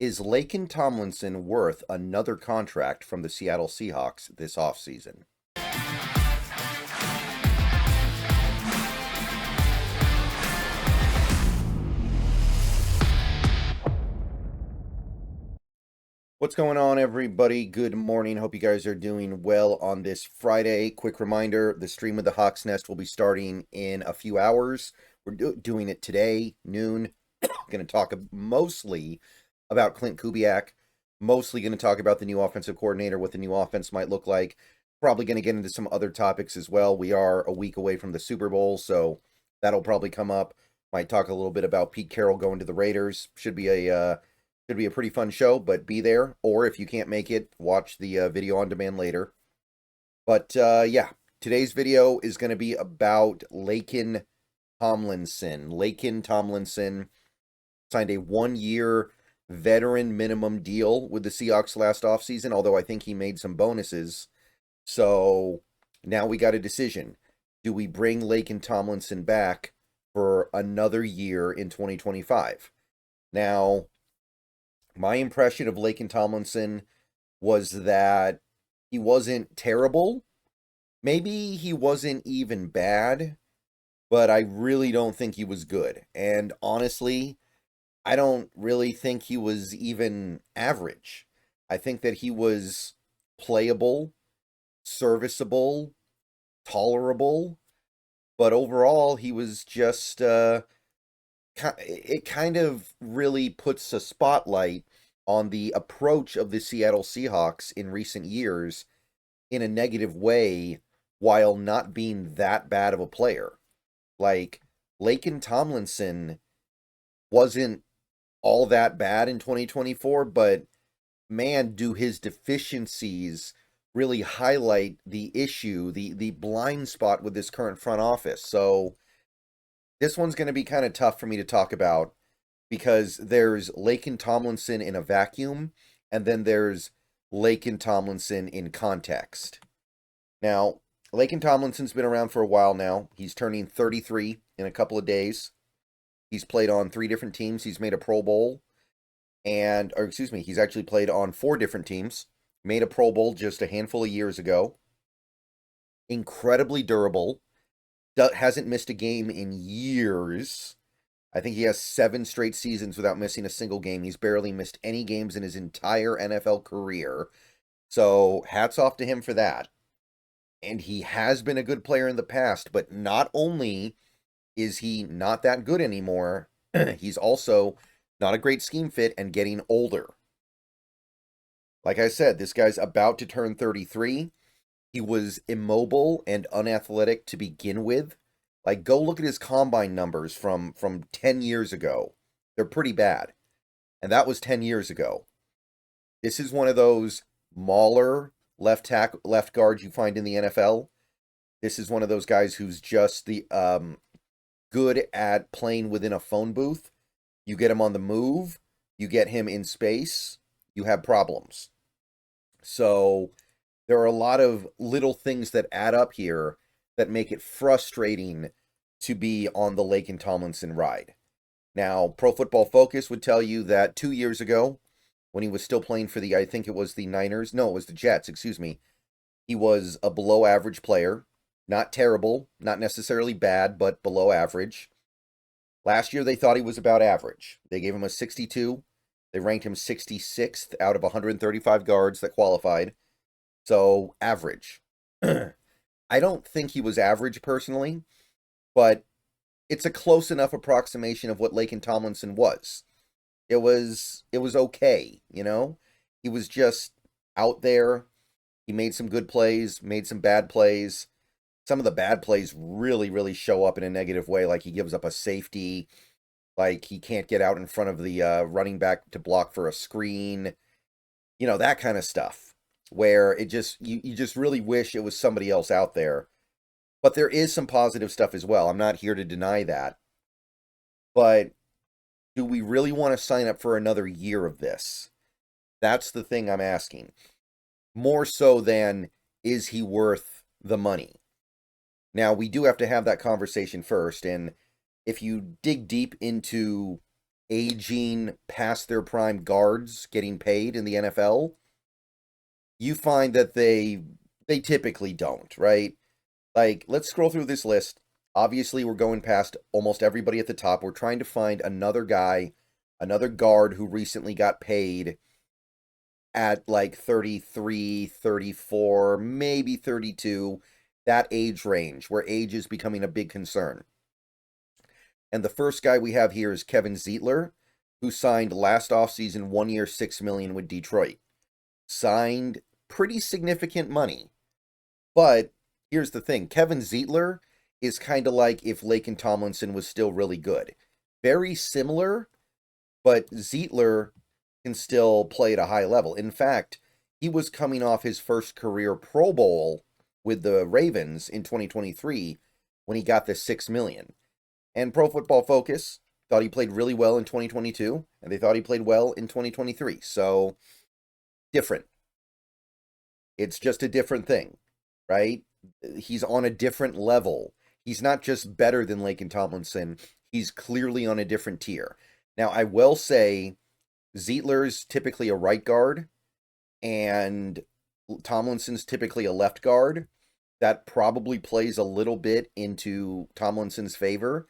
Is Laken Tomlinson worth another contract from the Seattle Seahawks this offseason? What's going on, everybody? Good morning. Hope you guys are doing well on this Friday. Quick reminder, the stream of the Hawk's Nest will be starting in a few hours. We're doing it today, noon. Going to talk mostly about Clint Kubiak. Mostly going to talk about the new offensive coordinator, what the new offense might look like. Probably going to get into some other topics as well. We are a week away from the Super Bowl, so that'll probably come up. Might talk a little bit about Pete Carroll going to the Raiders. Should be a pretty fun show, but be there. Or if you can't make it, watch the video on demand later. But yeah, today's video is going to be about Laken Tomlinson. Laken Tomlinson signed a 1-year veteran minimum deal with the Seahawks last offseason, although I think he made some bonuses. So now we got a decision. Do we bring Laken Tomlinson back for another year in 2025? Now, my impression of Laken Tomlinson was that he wasn't terrible. Maybe he wasn't even bad, but I really don't think he was good. And honestly, I don't really think he was even average. I think that he was playable, serviceable, tolerable, but overall he was just it kind of really puts a spotlight on the approach of the Seattle Seahawks in recent years in a negative way while not being that bad of a player. Like, Laken Tomlinson wasn't all that bad in 2024, but man, do his deficiencies really highlight the issue, the blind spot with this current front office. So this one's going to be kind of tough for me to talk about because there's Laken Tomlinson in a vacuum, and then there's Laken Tomlinson in context. Now, Laken Tomlinson's been around for a while now. He's turning 33 in a couple of days. He's played on 3 different teams. He's made a Pro Bowl. He's actually played on 4 different teams. Made a Pro Bowl just a handful of years ago. Incredibly durable. Hasn't missed a game in years. I think he has 7 straight seasons without missing a single game. He's barely missed any games in his entire NFL career. So hats off to him for that. And he has been a good player in the past, but not only is he not that good anymore, he's also not a great scheme fit and getting older. Like I said, this guy's about to turn 33. He was immobile and unathletic to begin with. Like, go look at his combine numbers from 10 years ago. They're pretty bad. And that was 10 years ago. This is one of those mauler left guards you find in the NFL. This is one of those guys who's just the good at playing within a phone booth. You get him on the move, you get him in space, you have problems. So there are a lot of little things that add up here that make it frustrating to be on the Laken Tomlinson ride. Now, Pro Football Focus would tell you that 2 years ago, when he was still playing for I think it was the Niners. No, it was the Jets, excuse me. He was a below average player. Not terrible, not necessarily bad, but below average. Last year, they thought he was about average. They gave him a 62. They ranked him 66th out of 135 guards that qualified. So, average. I don't think he was average personally, but it's a close enough approximation of what Laken Tomlinson was. It was okay, you know? He was just out there. He made some good plays, made some bad plays. Some of the bad plays really, really show up in a negative way, like he gives up a safety, like he can't get out in front of the running back to block for a screen, you know, that kind of stuff, where it just, you just really wish it was somebody else out there. But there is some positive stuff as well. I'm not here to deny that. But do we really want to sign up for another year of this? That's the thing I'm asking. More so than, is he worth the money? Now, we do have to have that conversation first, and if you dig deep into aging past their prime guards getting paid in the NFL, you find that they typically don't, right? Like, let's scroll through this list. Obviously, we're going past almost everybody at the top. We're trying to find another guy, another guard who recently got paid at like 33, 34, maybe 32, that age range where age is becoming a big concern. And the first guy we have here is Kevin Zeitler, who signed last offseason 1 year, $6 million with Detroit. Signed pretty significant money. But here's the thing, Kevin Zeitler is kind of like if Laken Tomlinson was still really good. Very similar, but Zeitler can still play at a high level. In fact, he was coming off his first career Pro Bowl with the Ravens in 2023 when he got the $6 million. And Pro Football Focus thought he played really well in 2022, and they thought he played well in 2023. So, different. It's just a different thing, right? He's on a different level. He's not just better than Laken Tomlinson. He's clearly on a different tier. Now, I will say Zeitler's typically a right guard, and Tomlinson's typically a left guard. That probably plays a little bit into Tomlinson's favor,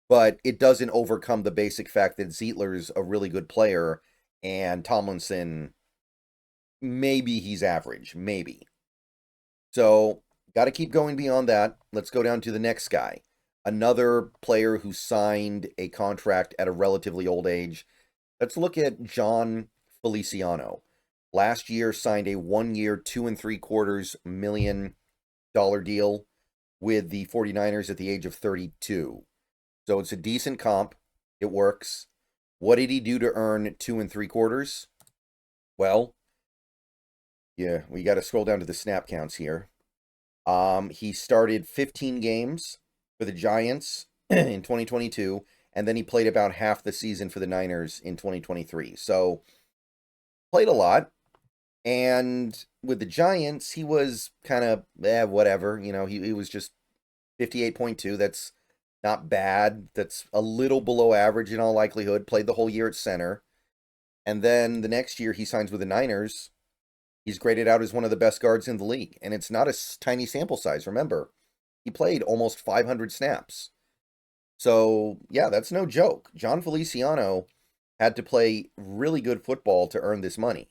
but it doesn't overcome the basic fact that Zeitler's a really good player, and Tomlinson, maybe he's average, maybe. So, got to keep going beyond that. Let's go down to the next guy. Another player who signed a contract at a relatively old age. Let's look at John Feliciano. Last year signed a 1 year, $2.75 million deal with the 49ers at the age of 32. So it's a decent comp. It works. What did he do to earn $2.75? Well, yeah, we got to scroll down to the snap counts here. He started 15 games for the Giants in 2022, and then he played about half the season for the Niners in 2023. So, played a lot. And with the Giants, he was kind of, whatever. You know, he was just 58.2. That's not bad. That's a little below average in all likelihood. Played the whole year at center. And then the next year he signs with the Niners. He's graded out as one of the best guards in the league. And it's not a tiny sample size, remember. He played almost 500 snaps. So, yeah, that's no joke. John Feliciano had to play really good football to earn this money.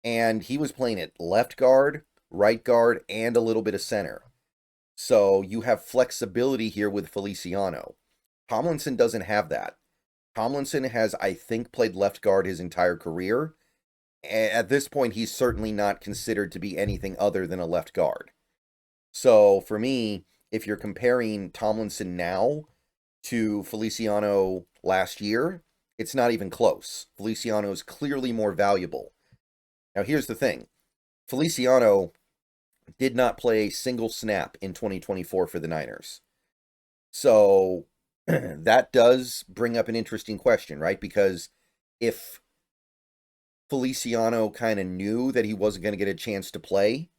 And he was playing at left guard, right guard, and a little bit of center. So you have flexibility here with Feliciano. Tomlinson doesn't have that. Tomlinson has, I think, played left guard his entire career. At this point, he's certainly not considered to be anything other than a left guard. So for me, if you're comparing Tomlinson now to Feliciano last year, it's not even close. Feliciano is clearly more valuable. Now, here's the thing. Feliciano did not play a single snap in 2024 for the Niners. So that does bring up an interesting question, right? Because if Feliciano kind of knew that he wasn't going to get a chance to play,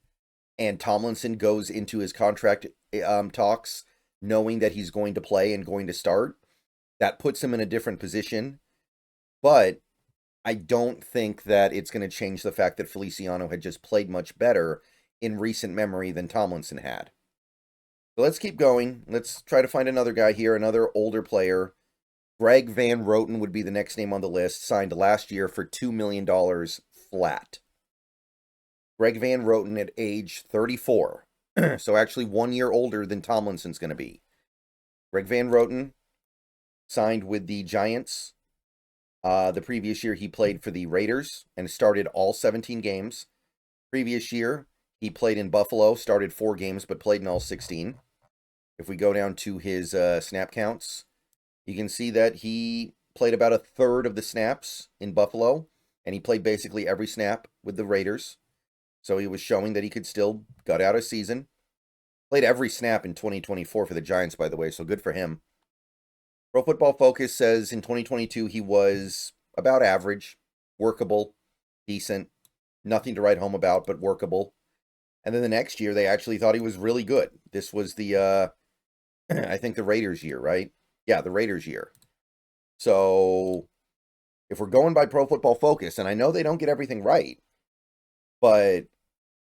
and Tomlinson goes into his contract talks knowing that he's going to play and going to start, that puts him in a different position. But I don't think that it's going to change the fact that Feliciano had just played much better in recent memory than Tomlinson had. So let's keep going. Let's try to find another guy here, another older player. Greg Van Roten would be the next name on the list, signed last year for $2 million flat. Greg Van Roten at age 34. So actually 1 year older than Tomlinson's going to be. Greg Van Roten signed with the Giants. The previous year he played for the Raiders and started all 17 games. Previous year he played in Buffalo, started 4 games but played in all 16. If we go down to his snap counts, you can see that he played about a third of the snaps in Buffalo, and he played basically every snap with the Raiders. So he was showing that he could still gut out a season. Played every snap in 2024 for the Giants, by the way, so good for him. Pro Football Focus says in 2022 he was about average, workable, decent, nothing to write home about, but workable. And then the next year they actually thought he was really good. This was the, I think the Raiders year, right? Yeah, the Raiders year. So if we're going by Pro Football Focus, and I know they don't get everything right, but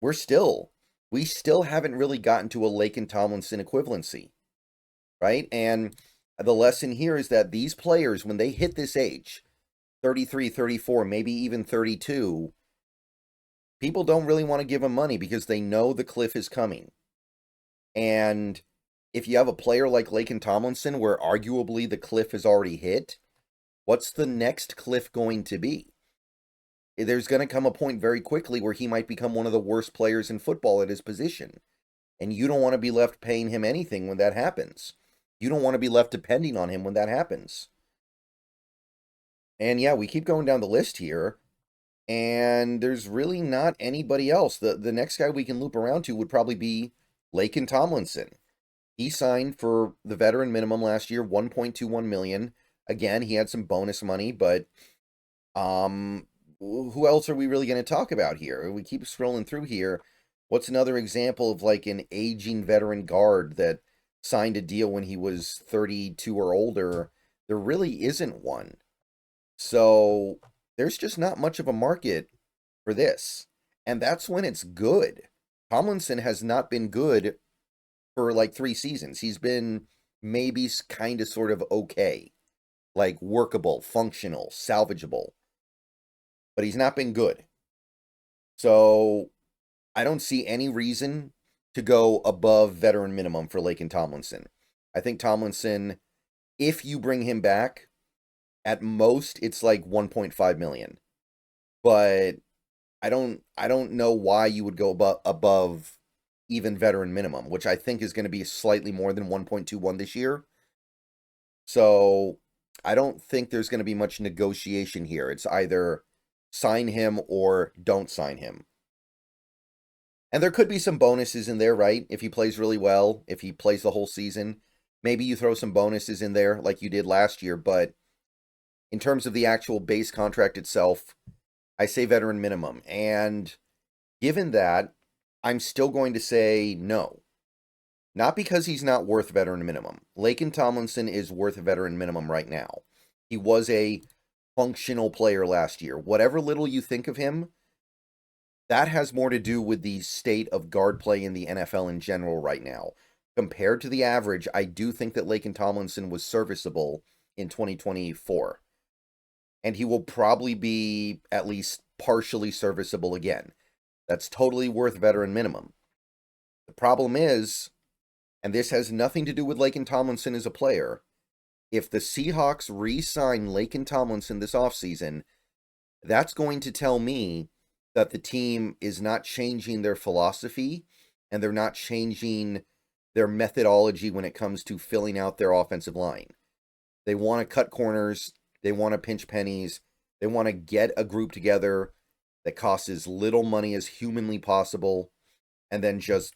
we still haven't really gotten to a Laken Tomlinson equivalency, right? And the lesson here is that these players, when they hit this age, 33, 34, maybe even 32, people don't really want to give them money because they know the cliff is coming. And if you have a player like Laken Tomlinson, where arguably the cliff is already hit, what's the next cliff going to be? There's going to come a point very quickly where he might become one of the worst players in football at his position. And you don't want to be left paying him anything when that happens. You don't want to be left depending on him when that happens. And yeah, we keep going down the list here, and there's really not anybody else. The next guy we can loop around to would probably be Laken Tomlinson. He signed for the veteran minimum last year, $1.21 million. Again, he had some bonus money, but who else are we really going to talk about here? We keep scrolling through here. What's another example of like an aging veteran guard that signed a deal when he was 32 or older? There really isn't one. So there's just not much of a market for this. And that's when it's good. Tomlinson has not been good for like 3 seasons. He's been maybe kind of sort of okay. Like workable, functional, salvageable. But he's not been good. So I don't see any reason to go above veteran minimum for Laken Tomlinson. I think Tomlinson, if you bring him back, at most it's like 1.5 million. But I don't know why you would go above even veteran minimum, which I think is going to be slightly more than 1.21 this year. So I don't think there's going to be much negotiation here. It's either sign him or don't sign him. And there could be some bonuses in there, right? If he plays really well, if he plays the whole season, maybe you throw some bonuses in there like you did last year. But in terms of the actual base contract itself, I say veteran minimum. And given that, I'm still going to say no. Not because he's not worth veteran minimum. Laken Tomlinson is worth veteran minimum right now. He was a functional player last year. Whatever little you think of him, that has more to do with the state of guard play in the NFL in general right now. Compared to the average, I do think that Laken Tomlinson was serviceable in 2024. And he will probably be at least partially serviceable again. That's totally worth veteran minimum. The problem is, and this has nothing to do with Laken Tomlinson as a player, if the Seahawks re-sign Laken Tomlinson this offseason, that's going to tell me that the team is not changing their philosophy and they're not changing their methodology when it comes to filling out their offensive line. They want to cut corners. They want to pinch pennies. They want to get a group together that costs as little money as humanly possible and then just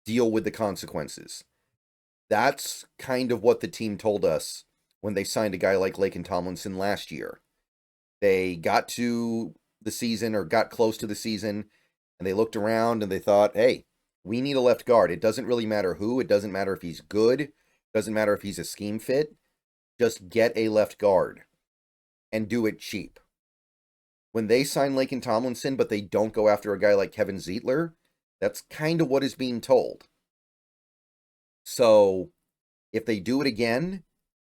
deal with the consequences. That's kind of what the team told us when they signed a guy like Laken Tomlinson last year. They got to the season or got close to the season and they looked around and they thought, hey, we need a left guard. It doesn't really matter who. It doesn't matter if he's good. It doesn't matter if he's a scheme fit. Just get a left guard and do it cheap. When they sign Laken Tomlinson, but they don't go after a guy like Kevin Zeitler, that's kind of what is being told. So if they do it again,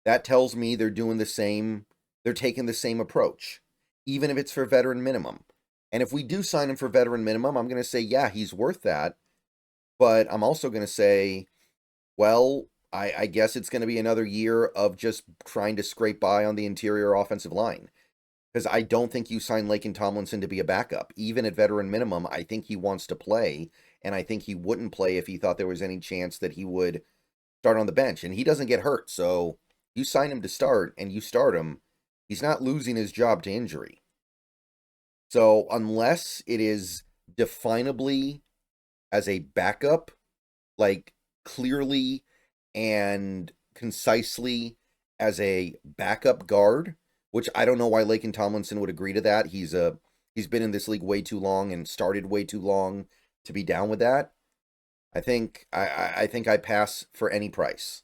that tells me they're doing the same, they're taking the same approach, even if it's for veteran minimum. And if we do sign him for veteran minimum, I'm going to say, yeah, he's worth that. But I'm also going to say, well, I guess it's going to be another year of just trying to scrape by on the interior offensive line. Because I don't think you sign Laken Tomlinson to be a backup. Even at veteran minimum, I think he wants to play. And I think he wouldn't play if he thought there was any chance that he would start on the bench. And he doesn't get hurt. So you sign him to start and you start him, he's not losing his job to injury. So unless it is definably as a backup, like clearly and concisely as a backup guard, which I don't know why Laken Tomlinson would agree to that. He's been in this league way too long and started way too long to be down with that. I think I pass for any price.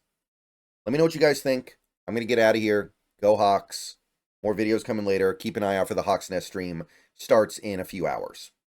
Let me know what you guys think. I'm going to get out of here. Go Hawks. More videos coming later. Keep an eye out for the Hawks Nest stream. Starts in a few hours.